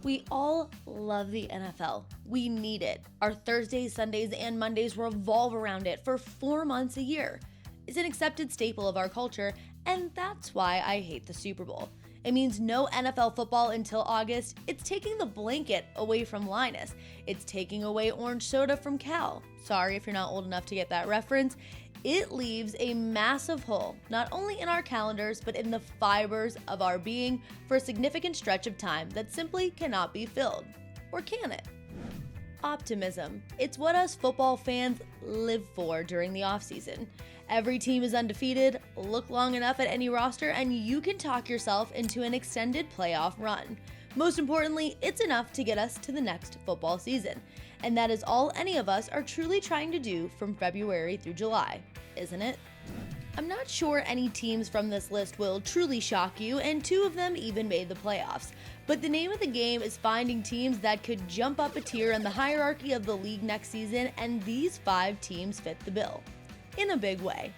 We all love the NFL. We need it. Our Thursdays, Sundays, and Mondays revolve around it for 4 months a year. It's an accepted staple of our culture, and that's why I hate the Super Bowl. It means no NFL football until August. It's taking the blanket away from Linus. It's taking away orange soda from Cal. Sorry if you're not old enough to get that reference. It leaves a massive hole, not only in our calendars, but in the fibers of our being for a significant stretch of time that simply cannot be filled. Or can it? Optimism. It's what us football fans live for during the offseason. Every team is undefeated, look long enough at any roster, and you can talk yourself into an extended playoff run. Most importantly, it's enough to get us to the next football season. And that is all any of us are truly trying to do from February through July, isn't it? I'm not sure any teams from this list will truly shock you, and 2 of them even made the playoffs. But the name of the game is finding teams that could jump up a tier in the hierarchy of the league next season, and these 5 teams fit the bill. In a big way.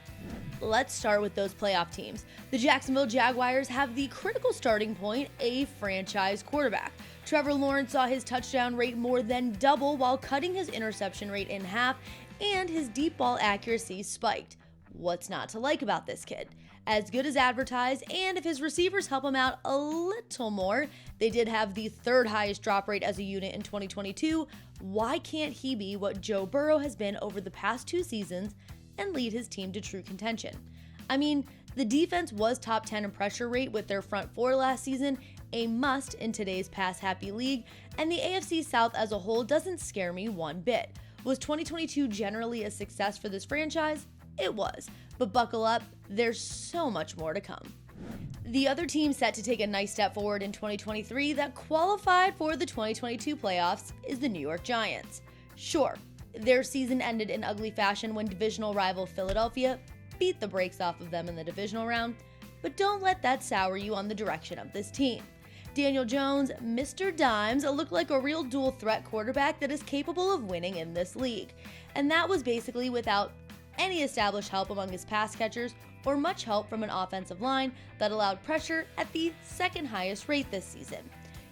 Let's start with those playoff teams. The Jacksonville Jaguars have the critical starting point, a franchise quarterback. Trevor Lawrence saw his touchdown rate more than double while cutting his interception rate in half, and his deep ball accuracy spiked. What's not to like about this kid? As good as advertised, and if his receivers help him out a little more, they did have the 3rd highest drop rate as a unit in 2022. Why can't he be what Joe Burrow has been over the past 2 seasons and lead his team to true contention? I mean, the defense was top 10 in pressure rate with their front 4 last season, a must in today's pass-happy league, and the AFC South as a whole doesn't scare me one bit. Was 2022 generally a success for this franchise? It was, but buckle up, there's so much more to come. The other team set to take a nice step forward in 2023 that qualified for the 2022 playoffs is the New York Giants. Sure, their season ended in ugly fashion when divisional rival Philadelphia beat the brakes off of them in the divisional round, but don't let that sour you on the direction of this team. Daniel Jones, Mr. Dimes, looked like a real dual threat quarterback that is capable of winning in this league, and that was basically without any established help among his pass catchers or much help from an offensive line that allowed pressure at the 2nd highest rate this season.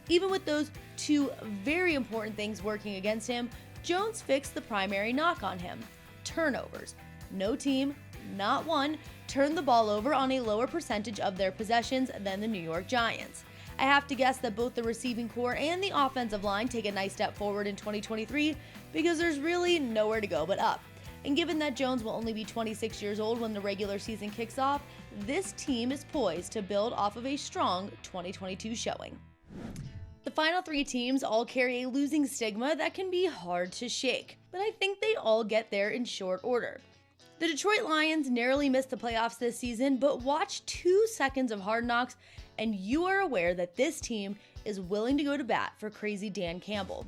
Even with those 2 very important things working against him, Jones fixed the primary knock on him: turnovers. No team, not one, turned the ball over on a lower percentage of their possessions than the New York Giants. I have to guess that both the receiving core and the offensive line take a nice step forward in 2023 because there's really nowhere to go but up. And given that Jones will only be 26 years old when the regular season kicks off, this team is poised to build off of a strong 2022 showing. The final 3 teams all carry a losing stigma that can be hard to shake, but I think they all get there in short order. The Detroit Lions narrowly missed the playoffs this season, but watch 2 seconds of Hard Knocks and you are aware that this team is willing to go to bat for crazy Dan Campbell.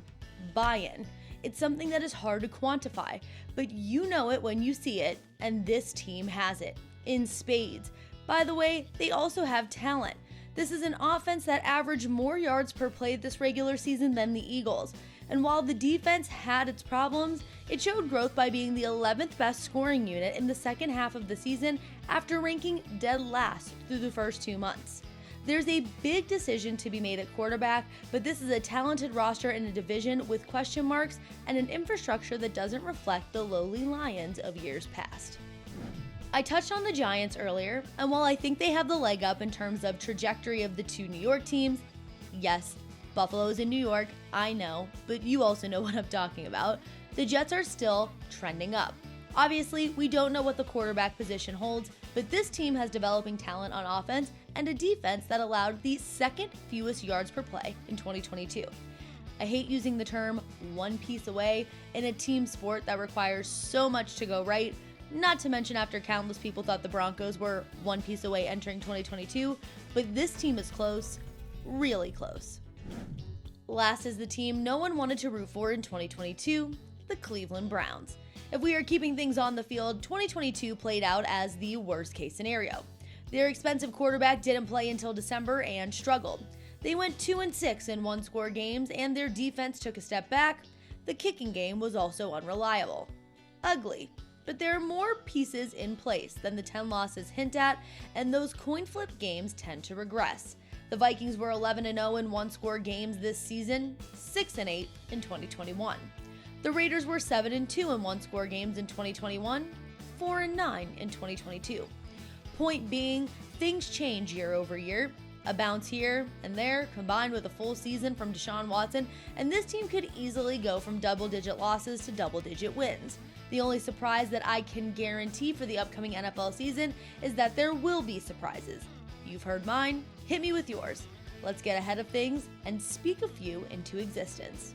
Buy-in. It's something that is hard to quantify, but you know it when you see it, and this team has it, in spades. By the way, they also have talent. This is an offense that averaged more yards per play this regular season than the Eagles, and while the defense had its problems, it showed growth by being the 11th best scoring unit in the second half of the season after ranking dead last through the first 2 months. There's a big decision to be made at quarterback, but this is a talented roster in a division with question marks and an infrastructure that doesn't reflect the lowly Lions of years past. I touched on the Giants earlier, and while I think they have the leg up in terms of trajectory of the 2 New York teams, yes, Buffalo's in New York, I know, but you also know what I'm talking about, the Jets are still trending up. Obviously, we don't know what the quarterback position holds, but this team has developing talent on offense and a defense that allowed the 2nd fewest yards per play in 2022. I hate using the term one piece away in a team sport that requires so much to go right, not to mention after countless people thought the Broncos were one piece away entering 2022, but this team is close, really close. Last is the team no one wanted to root for in 2022, the Cleveland Browns. If we are keeping things on the field, 2022 played out as the worst case scenario. Their expensive quarterback didn't play until December and struggled. They went 2-6 in one-score games and their defense took a step back. The kicking game was also unreliable. Ugly. but there are more pieces in place than the 10 losses hint at, and those coin flip games tend to regress. The Vikings were 11-0 in one-score games this season, 6-8 in 2021. The Raiders were 7-2 in one-score games in 2021, 4-9 in 2022. Point being, things change year over year. A bounce here and there, combined with a full season from Deshaun Watson, and this team could easily go from double-digit losses to double-digit wins. The only surprise that I can guarantee for the upcoming NFL season is that there will be surprises. You've heard mine, hit me with yours. Let's get ahead of things and speak a few into existence.